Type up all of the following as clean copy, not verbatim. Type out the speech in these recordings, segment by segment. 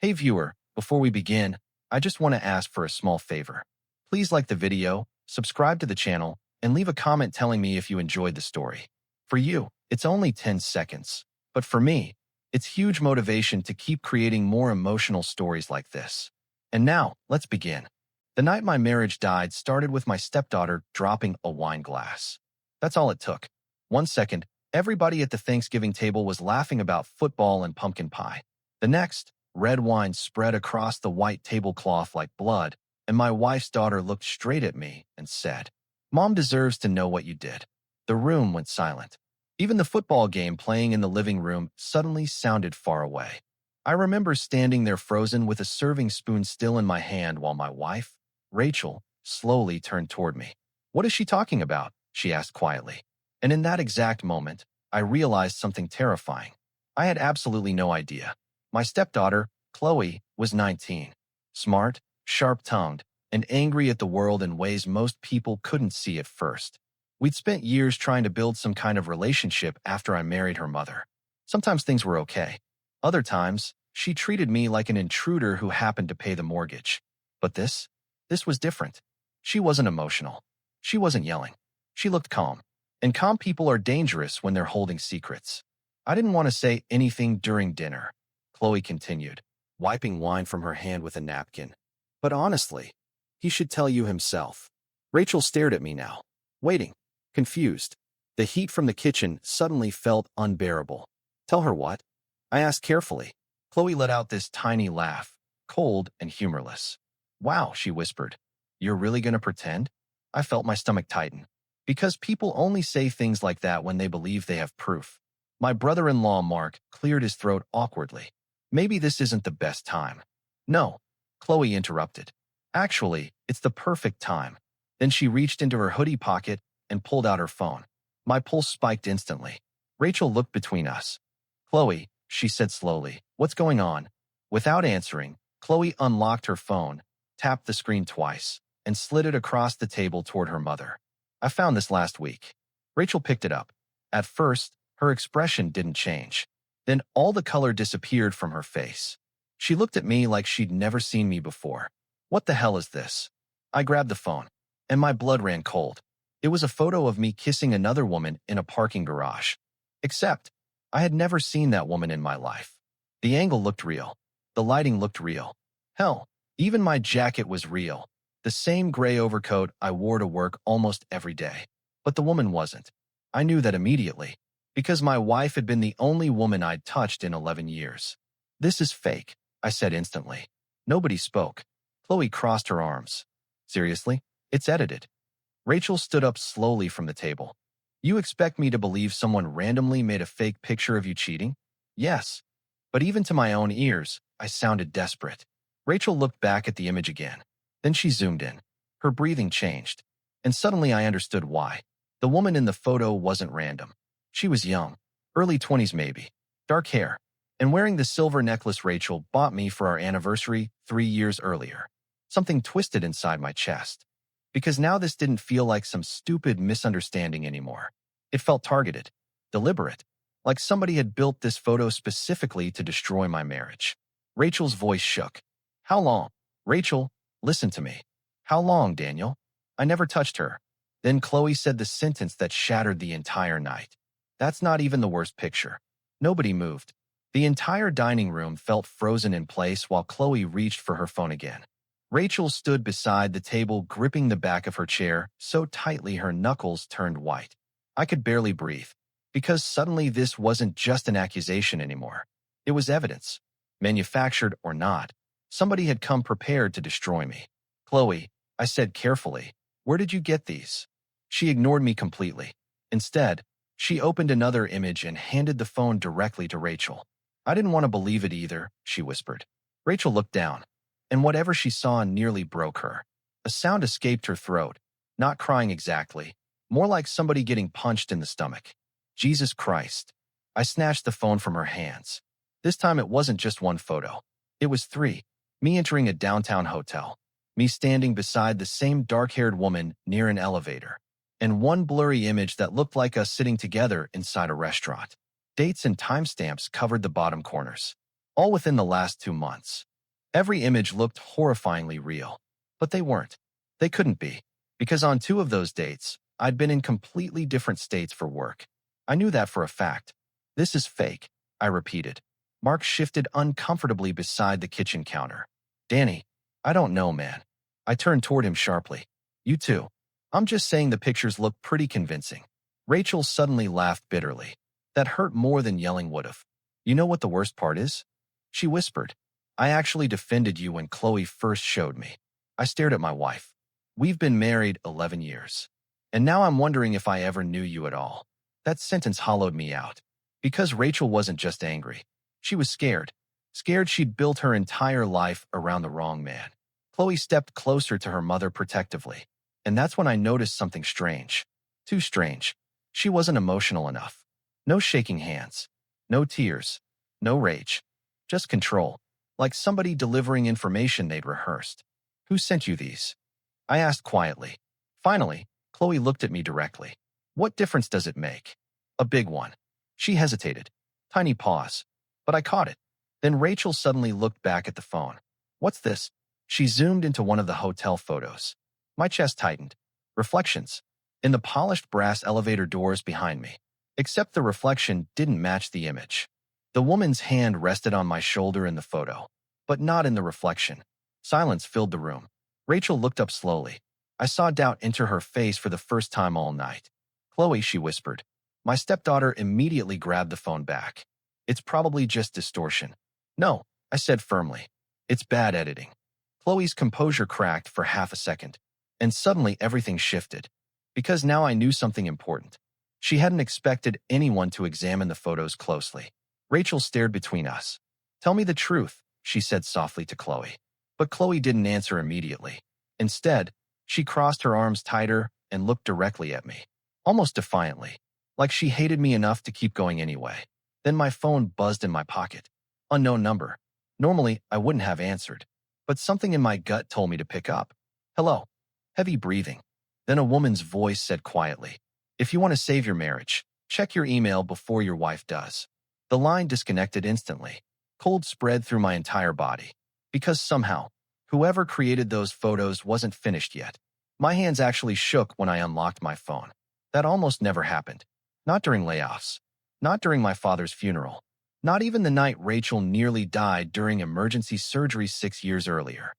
Hey viewer, before we begin, I just want to ask for a small favor. Please like the video, subscribe to the channel, and leave a comment telling me if you enjoyed the story. For you, it's only 10 seconds. But for me, it's huge motivation to keep creating more emotional stories like this. And now, let's begin. The night my marriage died started with my stepdaughter dropping a wine glass. That's all it took. 1 second, everybody at the Thanksgiving table was laughing about football and pumpkin pie. The next, red wine spread across the white tablecloth like blood, and my wife's daughter looked straight at me and said, "Mom deserves to know what you did." The room went silent. Even the football game playing in the living room suddenly sounded far away. I remember standing there frozen with a serving spoon still in my hand while my wife, Rachel, slowly turned toward me. "What is she talking about?" she asked quietly. And in that exact moment, I realized something terrifying. I had absolutely no idea. My stepdaughter, Chloe, was 19. Smart, sharp-tongued, and angry at the world in ways most people couldn't see at first. We'd spent years trying to build some kind of relationship after I married her mother. Sometimes things were okay. Other times, she treated me like an intruder who happened to pay the mortgage. But this was different. She wasn't emotional. She wasn't yelling. She looked calm. And calm people are dangerous when they're holding secrets. I didn't want to say anything during dinner. Chloe continued, wiping wine from her hand with a napkin. "But honestly, he should tell you himself." Rachel stared at me now, waiting, confused. The heat from the kitchen suddenly felt unbearable. "Tell her what?" I asked carefully. Chloe let out this tiny laugh, cold and humorless. "Wow," she whispered. "You're really going to pretend?" I felt my stomach tighten. Because people only say things like that when they believe they have proof. My brother-in-law, Mark, cleared his throat awkwardly. "Maybe this isn't the best time." "No," Chloe interrupted. "Actually, it's the perfect time." Then she reached into her hoodie pocket and pulled out her phone. My pulse spiked instantly. Rachel looked between us. "Chloe," she said slowly, "what's going on?" Without answering, Chloe unlocked her phone, tapped the screen twice, and slid it across the table toward her mother. "I found this last week." Rachel picked it up. At first, her expression didn't change. Then all the color disappeared from her face. She looked at me like she'd never seen me before. "What the hell is this?" I grabbed the phone, and my blood ran cold. It was a photo of me kissing another woman in a parking garage. Except, I had never seen that woman in my life. The angle looked real. The lighting looked real. Hell, even my jacket was real. The same gray overcoat I wore to work almost every day. But the woman wasn't. I knew that immediately, because my wife had been the only woman I'd touched in 11 years. "This is fake," I said instantly. Nobody spoke. Chloe crossed her arms. "Seriously? It's edited." Rachel stood up slowly from the table. "You expect me to believe someone randomly made a fake picture of you cheating?" "Yes." But even to my own ears, I sounded desperate. Rachel looked back at the image again. Then she zoomed in. Her breathing changed. And suddenly I understood why. The woman in the photo wasn't random. She was young, early 20s maybe, dark hair, and wearing the silver necklace Rachel bought me for our anniversary 3 years earlier. Something twisted inside my chest. Because now this didn't feel like some stupid misunderstanding anymore. It felt targeted, deliberate, like somebody had built this photo specifically to destroy my marriage. Rachel's voice shook. "How long?" "Rachel, listen to me." "How long, Daniel?" I never touched her. Then Chloe said the sentence that shattered the entire night. "That's not even the worst picture." Nobody moved. The entire dining room felt frozen in place while Chloe reached for her phone again. Rachel stood beside the table gripping the back of her chair so tightly her knuckles turned white. I could barely breathe, because suddenly this wasn't just an accusation anymore. It was evidence. Manufactured or not, somebody had come prepared to destroy me. "Chloe," I said carefully, "where did you get these?" She ignored me completely. Instead, she opened another image and handed the phone directly to Rachel. "I didn't want to believe it either," she whispered. Rachel looked down, and whatever she saw nearly broke her. A sound escaped her throat, not crying exactly, more like somebody getting punched in the stomach. "Jesus Christ." I snatched the phone from her hands. This time it wasn't just one photo. It was 3. Me entering a downtown hotel. Me standing beside the same dark-haired woman near an elevator, and one blurry image that looked like us sitting together inside a restaurant. Dates and timestamps covered the bottom corners. all within the last 2 months. Every image looked horrifyingly real, but they weren't. They couldn't be, because on 2 of those dates, I'd been in completely different states for work. I knew that for a fact. This is fake, I repeated. Mark shifted uncomfortably beside the kitchen counter. Danny, I don't know, man. I turned toward him sharply. You too. I'm just saying the pictures look pretty convincing. Rachel suddenly laughed bitterly. That hurt more than yelling would've. You know what the worst part is? She whispered. I actually defended you when Chloe first showed me. I stared at my wife. We've been married 11 years. And now I'm wondering if I ever knew you at all. That sentence hollowed me out. Because Rachel wasn't just angry. She was scared. Scared she'd built her entire life around the wrong man. Chloe stepped closer to her mother protectively. And that's when I noticed something strange. Too strange. She wasn't emotional enough. No shaking hands. No tears. No rage. Just control. Like somebody delivering information they'd rehearsed. Who sent you these? I asked quietly. Finally, Chloe looked at me directly. What difference does it make? A big one. She hesitated. Tiny pause. But I caught it. Then Rachel suddenly looked back at the phone. What's this? She zoomed into one of the hotel photos. My chest tightened. Reflections. In the polished brass elevator doors behind me. Except the reflection didn't match the image. The woman's hand rested on my shoulder in the photo, but not in the reflection. Silence filled the room. Rachel looked up slowly. I saw doubt enter her face for the first time all night. Chloe, she whispered. My stepdaughter immediately grabbed the phone back. It's probably just distortion. No, I said firmly. It's bad editing. Chloe's composure cracked for half a second, and suddenly everything shifted. Because now I knew something important. She hadn't expected anyone to examine the photos closely. Rachel stared between us. Tell me the truth, she said softly to Chloe. But Chloe didn't answer immediately. Instead, she crossed her arms tighter and looked directly at me, almost defiantly, like she hated me enough to keep going anyway. Then my phone buzzed in my pocket. Unknown number. Normally, I wouldn't have answered, but something in my gut told me to pick up. Hello. Heavy breathing. Then a woman's voice said quietly, if you want to save your marriage, check your email before your wife does. The line disconnected instantly. Cold spread through my entire body. Because somehow, whoever created those photos wasn't finished yet. My hands actually shook when I unlocked my phone. That almost never happened. Not during layoffs. Not during my father's funeral. Not even the night Rachel nearly died during emergency surgery 6 years earlier.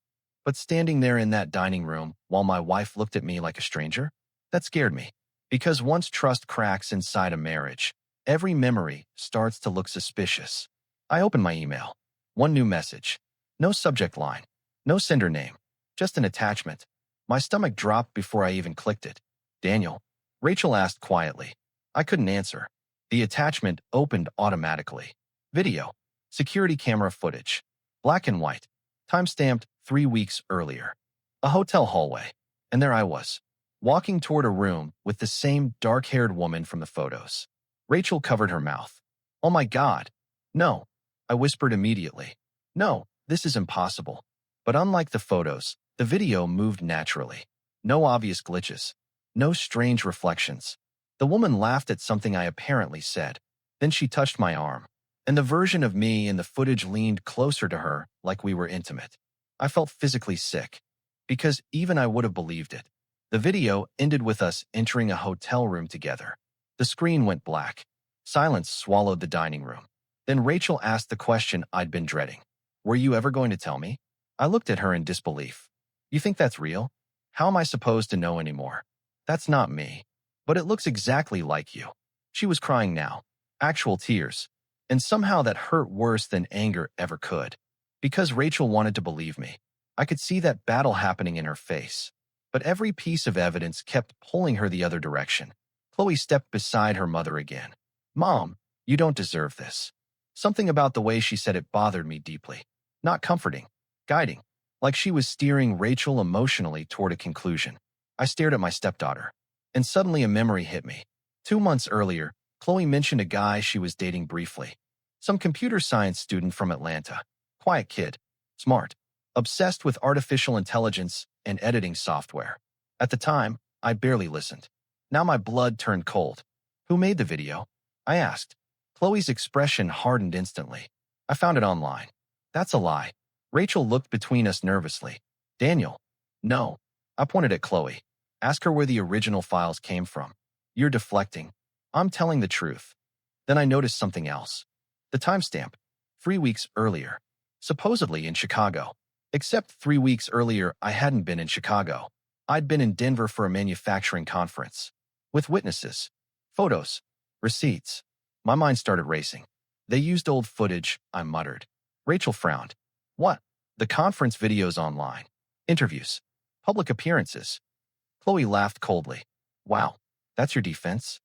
But standing there in that dining room while my wife looked at me like a stranger? That scared me. Because once trust cracks inside a marriage, every memory starts to look suspicious. I opened my email. One new message. No subject line. No sender name. Just an attachment. My stomach dropped before I even clicked it. Daniel? Rachel asked quietly. I couldn't answer. The attachment opened automatically. Video. Security camera footage. Black and white. Timestamped 3 weeks earlier. A hotel hallway. And there I was, walking toward a room with the same dark-haired woman from the photos. Rachel covered her mouth. Oh my God. No. I whispered immediately. No, this is impossible. But unlike the photos, the video moved naturally. No obvious glitches. No strange reflections. The woman laughed at something I apparently said. Then she touched my arm. And the version of me in the footage leaned closer to her like we were intimate. I felt physically sick. Because even I would have believed it. The video ended with us entering a hotel room together. The screen went black. Silence swallowed the dining room. Then Rachel asked the question I'd been dreading. Were you ever going to tell me? I looked at her in disbelief. You think that's real? How am I supposed to know anymore? That's not me. But it looks exactly like you. She was crying now. Actual tears. And somehow that hurt worse than anger ever could. Because Rachel wanted to believe me. I could see that battle happening in her face. But every piece of evidence kept pulling her the other direction. Chloe stepped beside her mother again. Mom, you don't deserve this. Something about the way she said it bothered me deeply. Not comforting. Guiding. Like she was steering Rachel emotionally toward a conclusion. I stared at my stepdaughter. And suddenly a memory hit me. 2 months earlier, Chloe mentioned a guy she was dating briefly. Some computer science student from Atlanta. Quiet kid. Smart. Obsessed with artificial intelligence and editing software. At the time, I barely listened. Now my blood turned cold. Who made the video? I asked. Chloe's expression hardened instantly. I found it online. That's a lie. Rachel looked between us nervously. Daniel. No. I pointed at Chloe. Ask her where the original files came from. You're deflecting. I'm telling the truth. Then I noticed something else. The timestamp. 3 weeks earlier. Supposedly in Chicago. Except 3 weeks earlier, I hadn't been in Chicago. I'd been in Denver for a manufacturing conference. With witnesses. Photos. Receipts. My mind started racing. They used old footage, I muttered. Rachel frowned. What? The conference videos online. Interviews. Public appearances. Chloe laughed coldly. Wow, that's your defense?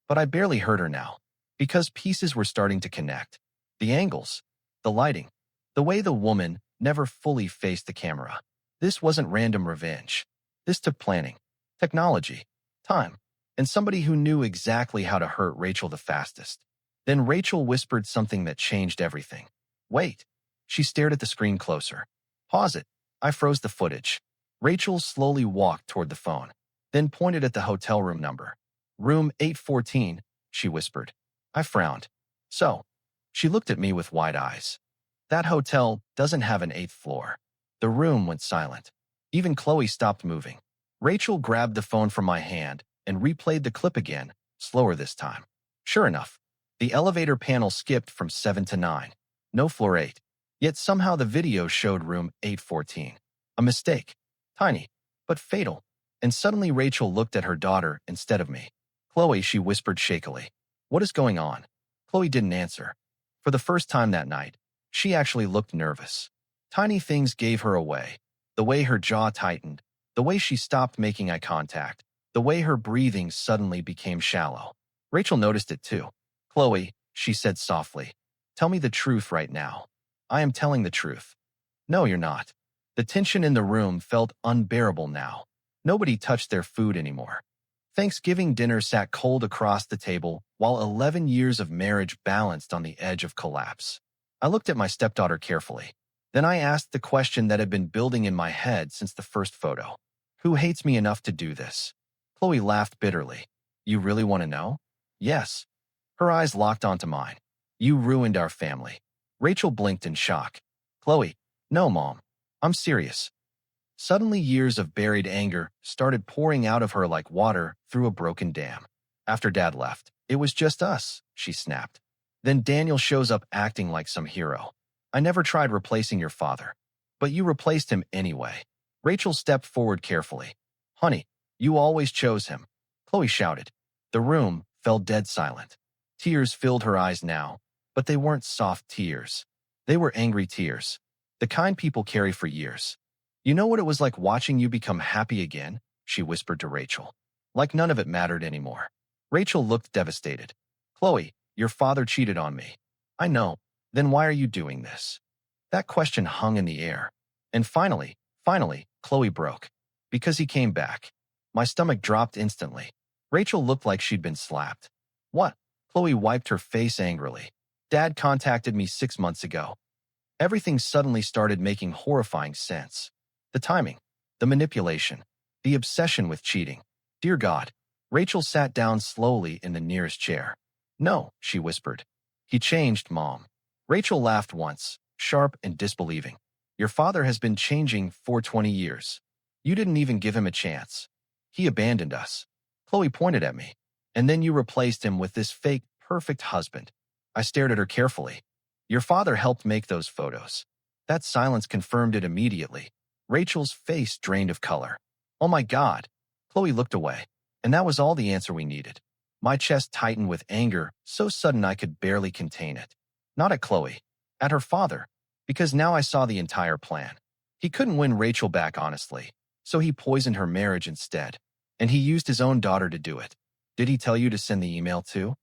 But I barely heard her now, because pieces were starting to connect. The angles, the lighting, the way the woman never fully faced the camera. This wasn't random revenge. This took planning, technology, time, and somebody who knew exactly how to hurt Rachel the fastest. Then Rachel whispered something that changed everything. Wait. She stared at the screen closer. Pause it. I froze the footage. Rachel slowly walked toward the phone, then pointed at the hotel room number. Room 814, she whispered. I frowned. So, she looked at me with wide eyes. That hotel doesn't have an 8th floor. The room went silent. Even Chloe stopped moving. Rachel grabbed the phone from my hand and replayed the clip again, slower this time. Sure enough, the elevator panel skipped from 7 to 9. No floor 8. Yet somehow the video showed room 814. A mistake. Tiny, but fatal. And suddenly Rachel looked at her daughter instead of me. Chloe, she whispered shakily. What is going on? Chloe didn't answer. For the first time that night, she actually looked nervous. Tiny things gave her away. The way her jaw tightened, the way she stopped making eye contact, the way her breathing suddenly became shallow. Rachel noticed it too. Chloe, she said softly, tell me the truth right now. I am telling the truth. No, you're not. The tension in the room felt unbearable now. Nobody touched their food anymore. Thanksgiving dinner sat cold across the table while 11 years of marriage balanced on the edge of collapse. I looked at my stepdaughter carefully. Then I asked the question that had been building in my head since the first photo. Who hates me enough to do this? Chloe laughed bitterly. You really want to know? Yes. Her eyes locked onto mine. You ruined our family. Rachel blinked in shock. Chloe, no, Mom. I'm serious. Suddenly years of buried anger started pouring out of her like water through a broken dam. After Dad left, it was just us, she snapped. Then Daniel shows up acting like some hero. I never tried replacing your father, but you replaced him anyway. Rachel stepped forward carefully. Honey, you always chose him. Chloe shouted. The room fell dead silent. Tears filled her eyes now, but they weren't soft tears. They were angry tears. The kind people carry for years. You know what it was like watching you become happy again? She whispered to Rachel. Like none of it mattered anymore. Rachel looked devastated. Chloe, your father cheated on me. I know. Then why are you doing this? That question hung in the air. And finally, Chloe broke. Because he came back. My stomach dropped instantly. Rachel looked like she'd been slapped. What? Chloe wiped her face angrily. Dad contacted me 6 months ago. Everything suddenly started making horrifying sense. The timing, the manipulation, the obsession with cheating. Dear God. Rachel sat down slowly in the nearest chair. No, she whispered. He changed, Mom. Rachel laughed once, sharp and disbelieving. Your father has been changing for 20 years. You didn't even give him a chance. He abandoned us. Chloe pointed at me. And then you replaced him with this fake, perfect husband. I stared at her carefully. Your father helped make those photos. That silence confirmed it immediately. Rachel's face drained of color. Oh my God. Chloe looked away. And that was all the answer we needed. My chest tightened with anger, so sudden I could barely contain it. Not at Chloe. At her father. Because now I saw the entire plan. He couldn't win Rachel back honestly, so he poisoned her marriage instead. And he used his own daughter to do it. Did he tell you to send the email too?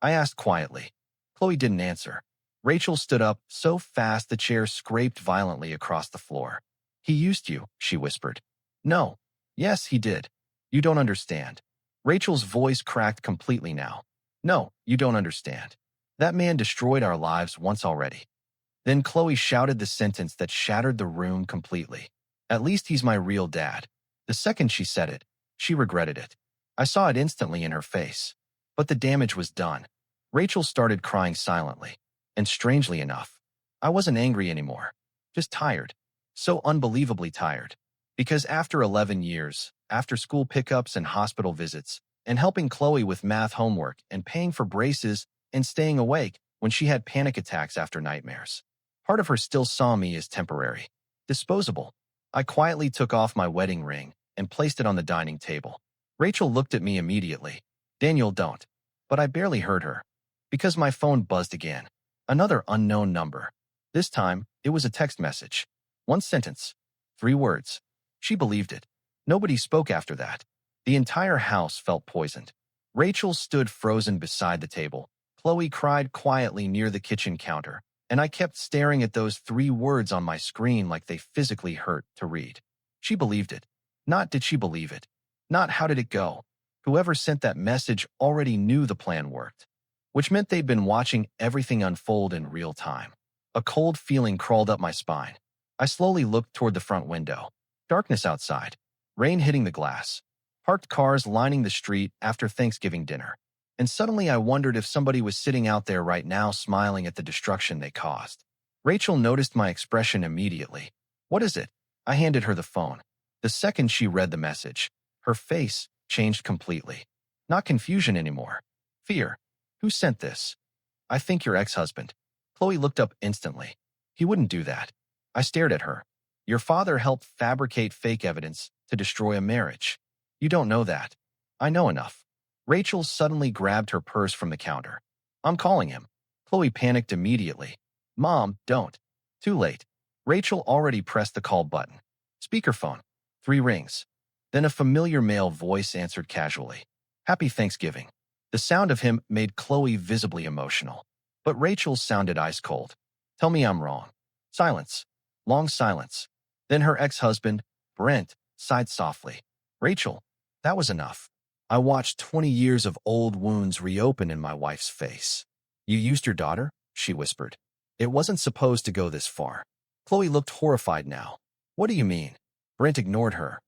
I asked quietly. Chloe didn't answer. Rachel stood up so fast the chair scraped violently across the floor. He used you, she whispered. No. Yes, he did. You don't understand. Rachel's voice cracked completely now. No, you don't understand. That man destroyed our lives once already. Then Chloe shouted the sentence that shattered the room completely. At least he's my real dad. The second she said it, she regretted it. I saw it instantly in her face. But the damage was done. Rachel started crying silently. And strangely enough, I wasn't angry anymore. Just tired. So unbelievably tired. Because after 11 years, after school pickups and hospital visits, and helping Chloe with math homework and paying for braces and staying awake when she had panic attacks after nightmares, part of her still saw me as temporary, disposable. I quietly took off my wedding ring and placed it on the dining table. Rachel looked at me immediately. Daniel, don't. But I barely heard her. Because my phone buzzed again. Another unknown number. This time, it was a text message. One sentence. 3 words. She believed it. Nobody spoke after that. The entire house felt poisoned. Rachel stood frozen beside the table. Chloe cried quietly near the kitchen counter, and I kept staring at those 3 words on my screen like they physically hurt to read. She believed it. Not did she believe it. Not how did it go. Whoever sent that message already knew the plan worked, which meant they'd been watching everything unfold in real time. A cold feeling crawled up my spine. I slowly looked toward the front window. Darkness outside. Rain hitting the glass. Parked cars lining the street after Thanksgiving dinner. And suddenly I wondered if somebody was sitting out there right now smiling at the destruction they caused. Rachel noticed my expression immediately. What is it? I handed her the phone. The second she read the message, her face changed completely. Not confusion anymore. Fear. Who sent this? I think your ex-husband. Chloe looked up instantly. He wouldn't do that. I stared at her. Your father helped fabricate fake evidence to destroy a marriage. You don't know that. I know enough. Rachel suddenly grabbed her purse from the counter. I'm calling him. Chloe panicked immediately. Mom, don't. Too late. Rachel already pressed the call button. Speakerphone. 3 rings. Then a familiar male voice answered casually. Happy Thanksgiving. The sound of him made Chloe visibly emotional. But Rachel sounded ice cold. Tell me I'm wrong. Silence. Long silence. Then her ex-husband, Brent, sighed softly. Rachel, that was enough. I watched 20 years of old wounds reopen in my wife's face. You used your daughter? She whispered. It wasn't supposed to go this far. Chloe looked horrified now. What do you mean? Brent ignored her.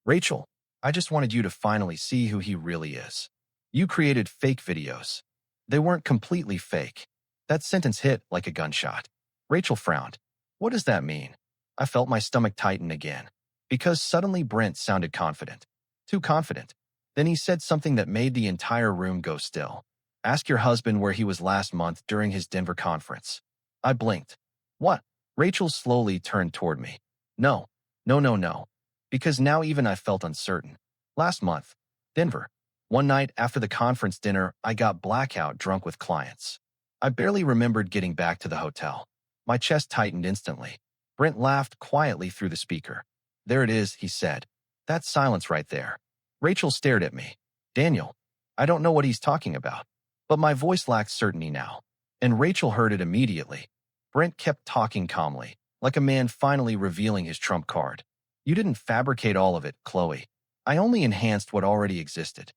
Rachel, I just wanted you to finally see who he really is. You created fake videos. They weren't completely fake. That sentence hit like a gunshot. Rachel frowned. What does that mean? I felt my stomach tighten again. Because suddenly Brent sounded confident. Too confident. Then he said something that made the entire room go still. Ask your husband where he was last month during his Denver conference. I blinked. What? Rachel slowly turned toward me. No. No. Because now even I felt uncertain. Last month. Denver. One night after the conference dinner, I got blackout drunk with clients. I barely remembered getting back to the hotel. My chest tightened instantly. Brent laughed quietly through the speaker. There it is, he said. That's silence right there. Rachel stared at me. Daniel, I don't know what he's talking about. But my voice lacked certainty now. And Rachel heard it immediately. Brent kept talking calmly, like a man finally revealing his trump card. You didn't fabricate all of it, Chloe. I only enhanced what already existed.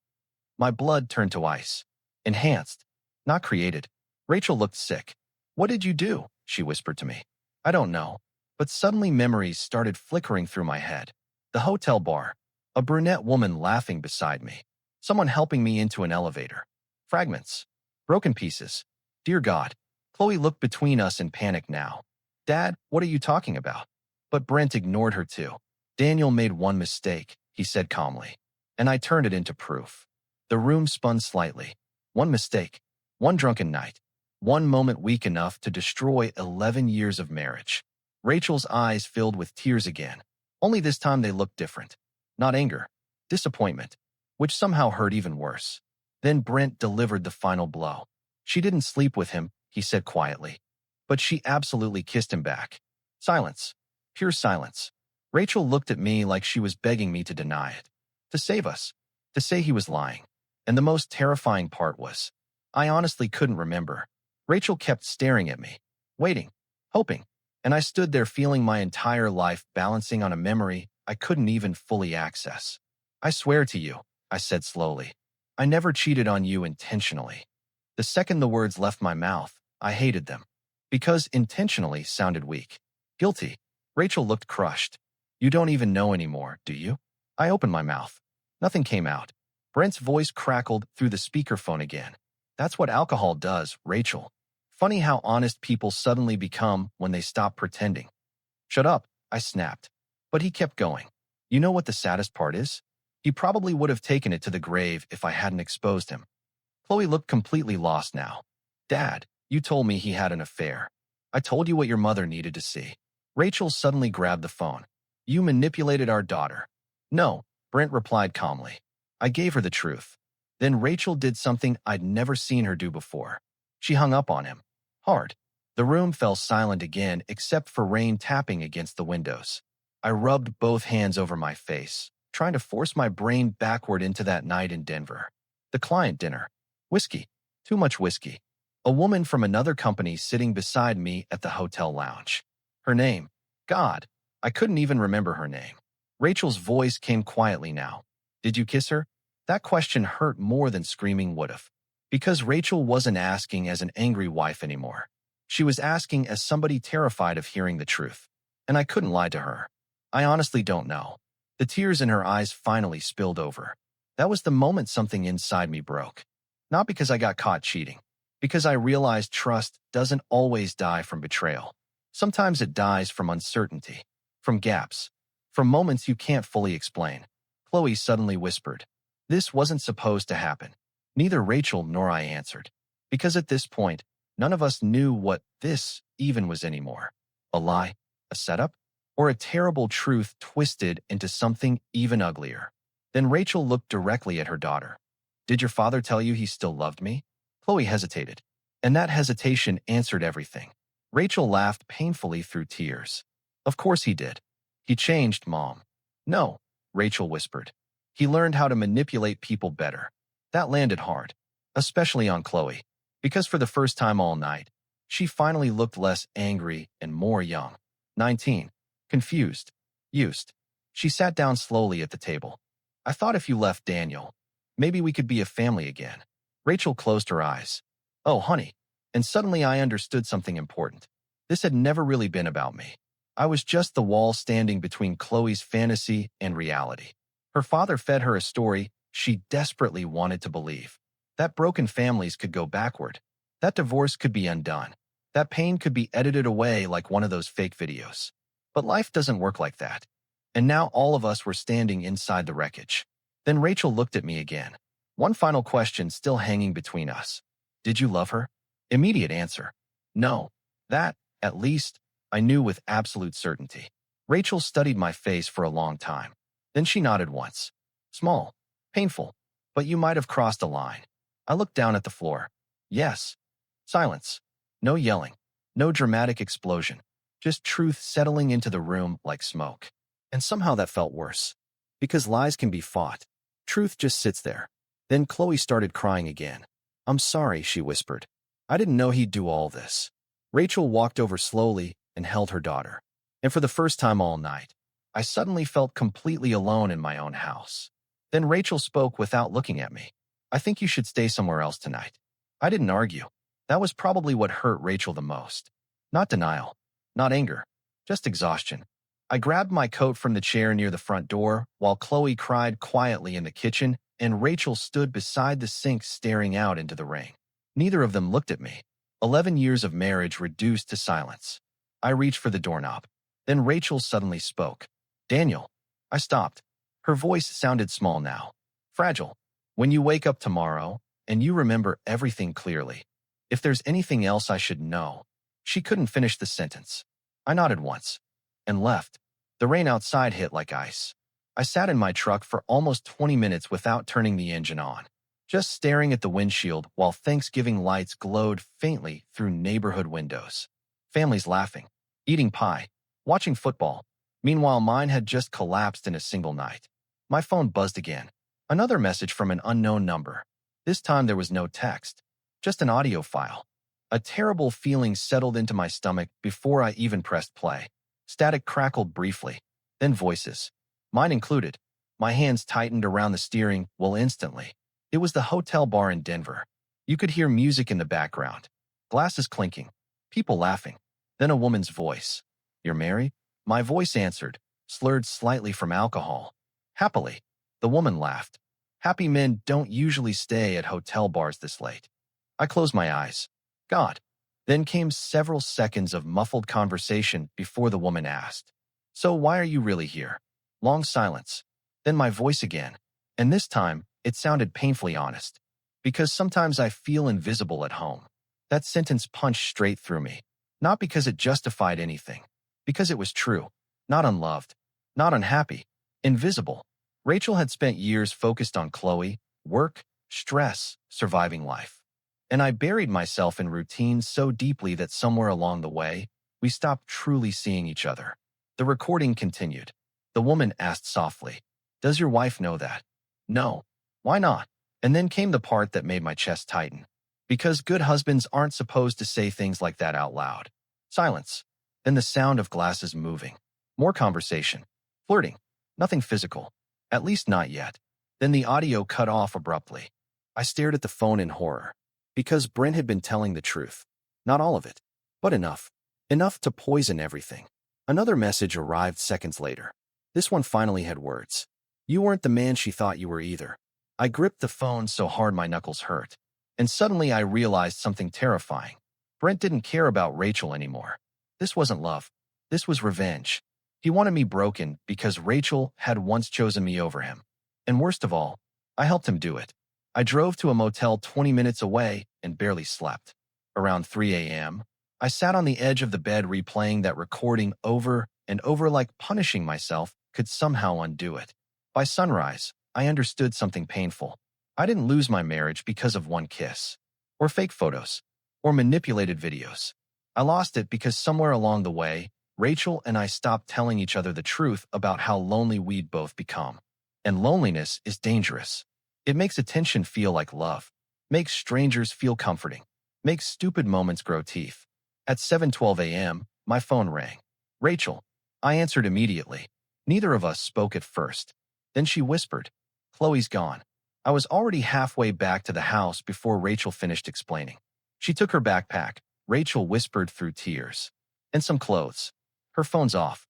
My blood turned to ice. Enhanced, not created. Rachel looked sick. What did you do? She whispered to me. I don't know. But suddenly memories started flickering through my head. The hotel bar. A brunette woman laughing beside me. Someone helping me into an elevator. Fragments. Broken pieces. Dear God. Chloe looked between us in panic now. Dad, what are you talking about? But Brent ignored her too. Daniel made one mistake, he said calmly. And I turned it into proof. The room spun slightly. One mistake. One drunken night. One moment weak enough to destroy 11 years of marriage. Rachel's eyes filled with tears again. Only this time they looked different. Not anger. Disappointment. Which somehow hurt even worse. Then Brent delivered the final blow. She didn't sleep with him, he said quietly. But she absolutely kissed him back. Silence. Pure silence. Rachel looked at me like she was begging me to deny it. To save us. To say he was lying. And the most terrifying part was, I honestly couldn't remember. Rachel kept staring at me. Waiting. Hoping. And I stood there feeling my entire life balancing on a memory I couldn't even fully access. I swear to you, I said slowly. I never cheated on you intentionally. The second the words left my mouth, I hated them. Because intentionally sounded weak. Guilty. Rachel looked crushed. You don't even know anymore, do you? I opened my mouth. Nothing came out. Brent's voice crackled through the speakerphone again. That's what alcohol does, Rachel. Funny how honest people suddenly become when they stop pretending. Shut up, I snapped. But he kept going. You know what the saddest part is? He probably would have taken it to the grave if I hadn't exposed him. Chloe looked completely lost now. Dad, you told me he had an affair. I told you what your mother needed to see. Rachel suddenly grabbed the phone. You manipulated our daughter. No, Brent replied calmly. I gave her the truth. Then Rachel did something I'd never seen her do before. She hung up on him. Hard. The room fell silent again except for rain tapping against the windows. I rubbed both hands over my face, trying to force my brain backward into that night in Denver. The client dinner. Whiskey. Too much whiskey. A woman from another company sitting beside me at the hotel lounge. Her name. God, I couldn't even remember her name. Rachel's voice came quietly now. Did you kiss her? That question hurt more than screaming would have. Because Rachel wasn't asking as an angry wife anymore. She was asking as somebody terrified of hearing the truth. And I couldn't lie to her. I honestly don't know. The tears in her eyes finally spilled over. That was the moment something inside me broke. Not because I got caught cheating. Because I realized trust doesn't always die from betrayal. Sometimes it dies from uncertainty, from gaps, from moments you can't fully explain. Chloe suddenly whispered. This wasn't supposed to happen. Neither Rachel nor I answered. Because at this point, none of us knew what this even was anymore. A lie? A setup? Or a terrible truth twisted into something even uglier? Then Rachel looked directly at her daughter. Did your father tell you he still loved me? Chloe hesitated. And that hesitation answered everything. Rachel laughed painfully through tears. Of course he did. He changed, Mom. No, Rachel whispered. He learned how to manipulate people better. That landed hard, especially on Chloe, because for the first time all night, she finally looked less angry and more young. 19. Confused. Used. She sat down slowly at the table. I thought if you left Daniel, maybe we could be a family again. Rachel closed her eyes. Oh, honey. And suddenly I understood something important. This had never really been about me. I was just the wall standing between Chloe's fantasy and reality. Her father fed her a story she desperately wanted to believe. That broken families could go backward. That divorce could be undone. That pain could be edited away like one of those fake videos. But life doesn't work like that. And now all of us were standing inside the wreckage. Then Rachel looked at me again. One final question still hanging between us. Did you love her? Immediate answer. No. That, at least, I knew with absolute certainty. Rachel studied my face for a long time. Then she nodded once. Small. Painful. But you might have crossed a line. I looked down at the floor. Yes. Silence. No yelling. No dramatic explosion. Just truth settling into the room like smoke. And somehow that felt worse. Because lies can be fought. Truth just sits there. Then Chloe started crying again. I'm sorry, she whispered. I didn't know he'd do all this. Rachel walked over slowly and held her daughter. And for the first time all night, I suddenly felt completely alone in my own house. Then Rachel spoke without looking at me. I think you should stay somewhere else tonight. I didn't argue. That was probably what hurt Rachel the most. Not denial. Not anger. Just exhaustion. I grabbed my coat from the chair near the front door while Chloe cried quietly in the kitchen and Rachel stood beside the sink staring out into the rain. Neither of them looked at me. 11 years of marriage reduced to silence. I reached for the doorknob. Then Rachel suddenly spoke. Daniel. I stopped. Her voice sounded small now. Fragile. When you wake up tomorrow, and you remember everything clearly, if there's anything else I should know. She couldn't finish the sentence. I nodded once. And left. The rain outside hit like ice. I sat in my truck for almost 20 minutes without turning the engine on, just staring at the windshield while Thanksgiving lights glowed faintly through neighborhood windows. Families laughing, eating pie, watching football. Meanwhile, mine had just collapsed in a single night. My phone buzzed again. Another message from an unknown number. This time there was no text, just an audio file. A terrible feeling settled into my stomach before I even pressed play. Static crackled briefly, then voices. Mine included. My hands tightened around the steering wheel instantly. It was the hotel bar in Denver. You could hear music in the background. Glasses clinking. People laughing. Then a woman's voice. You're married? My voice answered, slurred slightly from alcohol. Happily. The woman laughed. Happy men don't usually stay at hotel bars this late. I closed my eyes. God. Then came several seconds of muffled conversation before the woman asked, "So why are you really here?" Long silence. Then my voice again. And this time, it sounded painfully honest. "Because sometimes I feel invisible at home." That sentence punched straight through me. Not because it justified anything. Because it was true. Not unloved. Not unhappy. Invisible. Rachel had spent years focused on Chloe, work, stress, surviving life. And I buried myself in routine so deeply that somewhere along the way, we stopped truly seeing each other. The recording continued. The woman asked softly, "Does your wife know that?" "No." "Why not?" And then came the part that made my chest tighten. "Because good husbands aren't supposed to say things like that out loud." Silence. Then the sound of glasses moving. More conversation. Flirting. Nothing physical. At least not yet. Then the audio cut off abruptly. I stared at the phone in horror. Because Brent had been telling the truth. Not all of it, but enough. Enough to poison everything. Another message arrived seconds later. This one finally had words. "You weren't the man she thought you were either." I gripped the phone so hard my knuckles hurt. And suddenly I realized something terrifying. Brent didn't care about Rachel anymore. This wasn't love. This was revenge. He wanted me broken because Rachel had once chosen me over him. And worst of all, I helped him do it. I drove to a motel 20 minutes away and barely slept. Around 3 a.m., I sat on the edge of the bed replaying that recording over and over like punishing myself could somehow undo it. By sunrise, I understood something painful. I didn't lose my marriage because of one kiss, or fake photos, or manipulated videos. I lost it because somewhere along the way, Rachel and I stopped telling each other the truth about how lonely we'd both become. And loneliness is dangerous. It makes attention feel like love, makes strangers feel comforting, makes stupid moments grow teeth. At 7:12 a.m., my phone rang. "Rachel." I answered immediately. Neither of us spoke at first. Then she whispered, "Chloe's gone." I was already halfway back to the house before Rachel finished explaining. She took her backpack, Rachel whispered through tears, and some clothes. Her phone's off.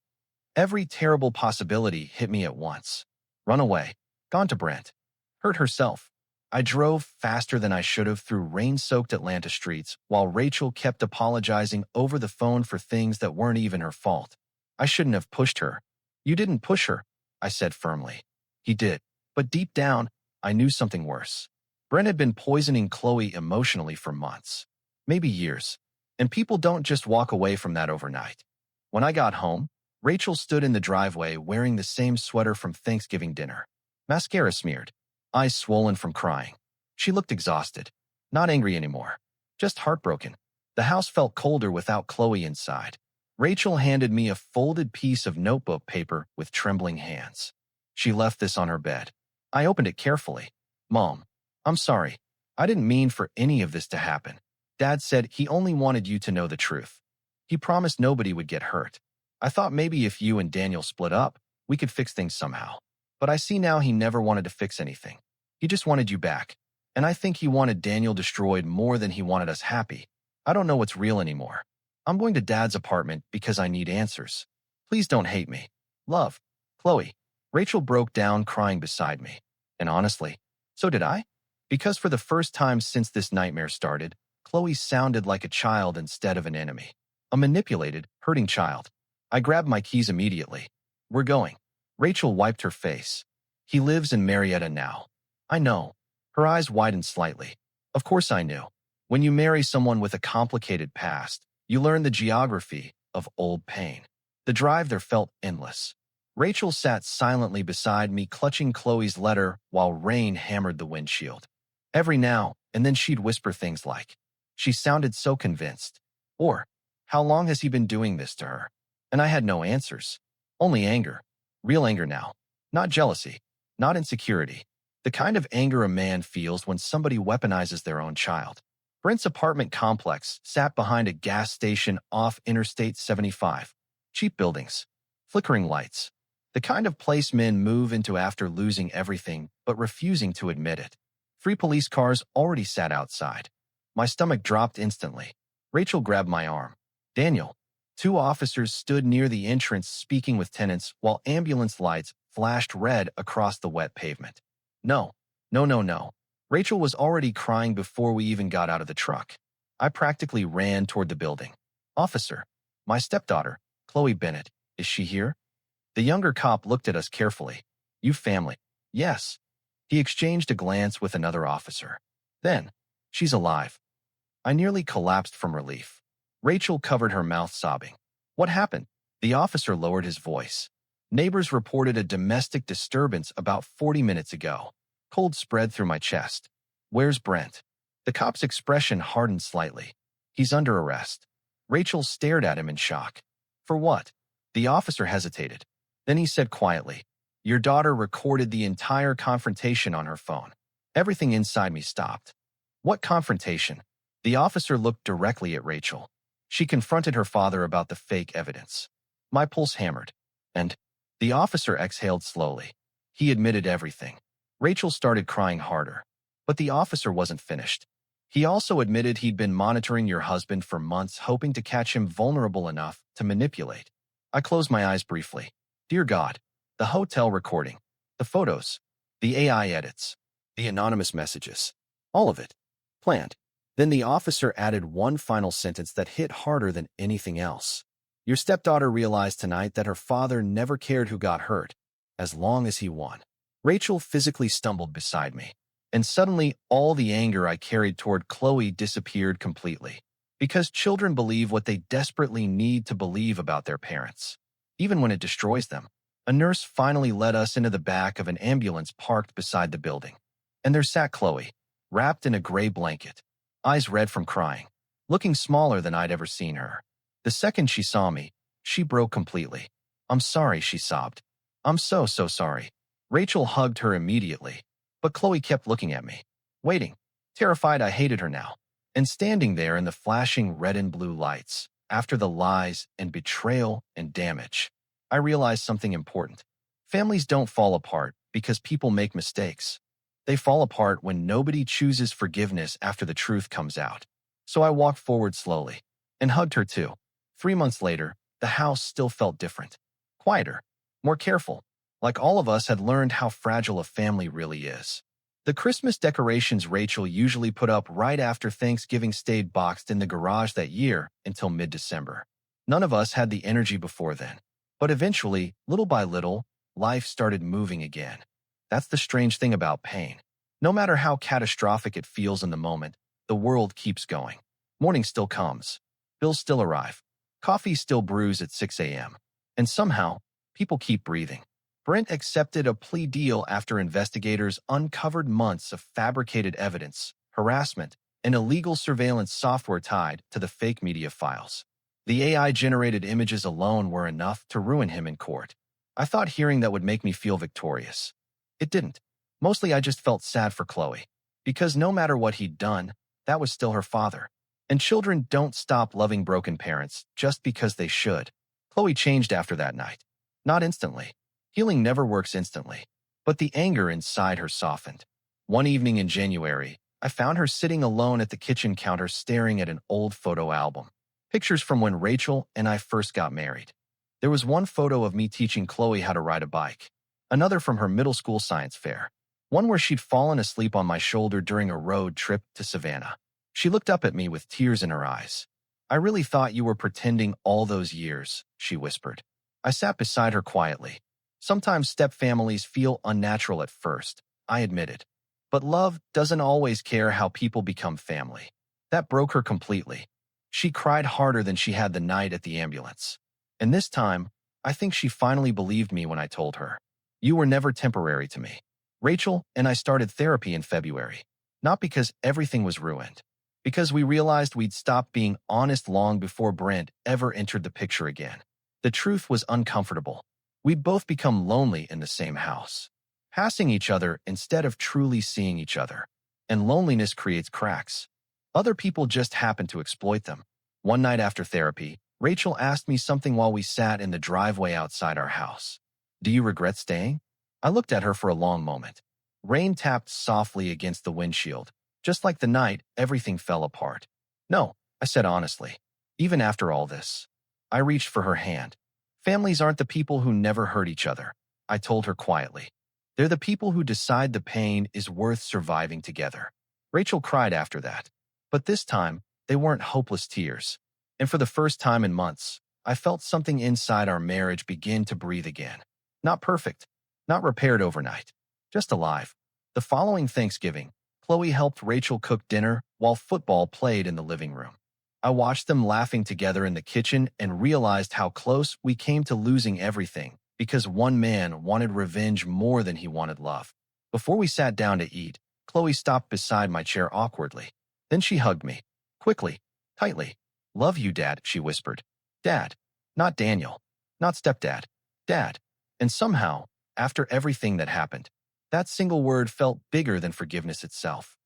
Every terrible possibility hit me at once. Run away. Gone to Brent. Hurt herself. I drove faster than I should have through rain-soaked Atlanta streets while Rachel kept apologizing over the phone for things that weren't even her fault. I shouldn't have pushed her. "You didn't push her," I said firmly. He did. But deep down, I knew something worse. Brent had been poisoning Chloe emotionally for months, maybe years. And people don't just walk away from that overnight. When I got home, Rachel stood in the driveway wearing the same sweater from Thanksgiving dinner. Mascara smeared, eyes swollen from crying. She looked exhausted, not angry anymore, just heartbroken. The house felt colder without Chloe inside. Rachel handed me a folded piece of notebook paper with trembling hands. She left this on her bed. I opened it carefully. "Mom, I'm sorry. I didn't mean for any of this to happen. Dad said he only wanted you to know the truth. He promised nobody would get hurt. I thought maybe if you and Daniel split up, we could fix things somehow. But I see now he never wanted to fix anything. He just wanted you back. And I think he wanted Daniel destroyed more than he wanted us happy. I don't know what's real anymore. I'm going to Dad's apartment because I need answers. Please don't hate me. Love, Chloe." Rachel broke down crying beside me. And honestly, so did I. Because for the first time since this nightmare started, Chloe sounded like a child instead of an enemy. A manipulated, hurting child. I grabbed my keys immediately. "We're going." Rachel wiped her face. "He lives in Marietta now." "I know." Her eyes widened slightly. Of course I knew. When you marry someone with a complicated past, you learn the geography of old pain. The drive there felt endless. Rachel sat silently beside me, clutching Chloe's letter while rain hammered the windshield. Every now and then she'd whisper things like, "She sounded so convinced," or, "How long has he been doing this to her?" And I had no answers. Only anger. Real anger now. Not jealousy. Not insecurity. The kind of anger a man feels when somebody weaponizes their own child. Brent's apartment complex sat behind a gas station off Interstate 75. Cheap buildings. Flickering lights. The kind of place men move into after losing everything but refusing to admit it. 3 police cars already sat outside. My stomach dropped instantly. Rachel grabbed my arm. "Daniel." 2 officers stood near the entrance speaking with tenants while ambulance lights flashed red across the wet pavement. "No, no, no, no." Rachel was already crying before we even got out of the truck. I practically ran toward the building. Officer, my stepdaughter, Chloe Bennett, is she here? The younger cop looked at us carefully. You family? Yes. He exchanged a glance with another officer. Then, she's alive. I nearly collapsed from relief. Rachel covered her mouth sobbing. What happened? The officer lowered his voice. Neighbors reported a domestic disturbance about 40 minutes ago. Cold spread through my chest. Where's Brent? The cop's expression hardened slightly. He's under arrest. Rachel stared at him in shock. For what? The officer hesitated. Then he said quietly, your daughter recorded the entire confrontation on her phone. Everything inside me stopped. What confrontation? The officer looked directly at Rachel. She confronted her father about the fake evidence. My pulse hammered. And the officer exhaled slowly. He admitted everything. Rachel started crying harder. But the officer wasn't finished. He also admitted he'd been monitoring your husband for months, hoping to catch him vulnerable enough to manipulate. I closed my eyes briefly. Dear God, the hotel recording, the photos, the AI edits, the anonymous messages, all of it. Planned. Then the officer added one final sentence that hit harder than anything else. Your stepdaughter realized tonight that her father never cared who got hurt, as long as he won. Rachel physically stumbled beside me, and suddenly all the anger I carried toward Chloe disappeared completely. Because children believe what they desperately need to believe about their parents, even when it destroys them. A nurse finally led us into the back of an ambulance parked beside the building. And there sat Chloe, wrapped in a gray blanket, eyes red from crying, looking smaller than I'd ever seen her. The second she saw me, she broke completely. I'm sorry, she sobbed. I'm so sorry. Rachel hugged her immediately, but Chloe kept looking at me, waiting, terrified I hated her now. And standing there in the flashing red and blue lights, after the lies and betrayal and damage, I realized something important. Families don't fall apart because people make mistakes. They fall apart when nobody chooses forgiveness after the truth comes out. So I walked forward slowly and hugged her too. 3 months later, the house still felt different, quieter, more careful, like all of us had learned how fragile a family really is. The Christmas decorations Rachel usually put up right after Thanksgiving stayed boxed in the garage that year until mid-December. None of us had the energy before then. But eventually, little by little, life started moving again. That's the strange thing about pain. No matter how catastrophic it feels in the moment, the world keeps going. Morning still comes. Bills still arrive. Coffee still brews at 6 a.m. And somehow, people keep breathing. Brent accepted a plea deal after investigators uncovered months of fabricated evidence, harassment, and illegal surveillance software tied to the fake media files. The AI-generated images alone were enough to ruin him in court. I thought hearing that would make me feel victorious. It didn't. Mostly I just felt sad for Chloe. Because no matter what he'd done, that was still her father. And children don't stop loving broken parents just because they should. Chloe changed after that night. Not instantly. Healing never works instantly. But the anger inside her softened. One evening in January, I found her sitting alone at the kitchen counter staring at an old photo album. Pictures from when Rachel and I first got married. There was one photo of me teaching Chloe how to ride a bike. Another from her middle school science fair. One where she'd fallen asleep on my shoulder during a road trip to Savannah. She looked up at me with tears in her eyes. I really thought you were pretending all those years, she whispered. I sat beside her quietly. Sometimes step-families feel unnatural at first, I admitted. But love doesn't always care how people become family. That broke her completely. She cried harder than she had the night at the ambulance. And this time, I think she finally believed me when I told her. You were never temporary to me. Rachel and I started therapy in February. Not because everything was ruined. Because we realized we'd stopped being honest long before Brent ever entered the picture again. The truth was uncomfortable. We'd both become lonely in the same house, passing each other instead of truly seeing each other. And loneliness creates cracks. Other people just happen to exploit them. One night after therapy, Rachel asked me something while we sat in the driveway outside our house. Do you regret staying? I looked at her for a long moment. Rain tapped softly against the windshield. Just like the night, everything fell apart. No, I said honestly. Even after all this. I reached for her hand. Families aren't the people who never hurt each other, I told her quietly. They're the people who decide the pain is worth surviving together. Rachel cried after that. But this time, They weren't hopeless tears. And for the first time in months, I felt something inside our marriage begin to breathe again. Not perfect, not repaired overnight, just alive. The following Thanksgiving, Chloe helped Rachel cook dinner while football played in the living room. I watched them laughing together in the kitchen and realized how close we came to losing everything because one man wanted revenge more than he wanted love. Before we sat down to eat, Chloe stopped beside my chair awkwardly. Then she hugged me, quickly, tightly. "Love you, Dad," she whispered. "Dad, not Daniel, not stepdad, Dad." And somehow, after everything that happened, that single word felt bigger than forgiveness itself.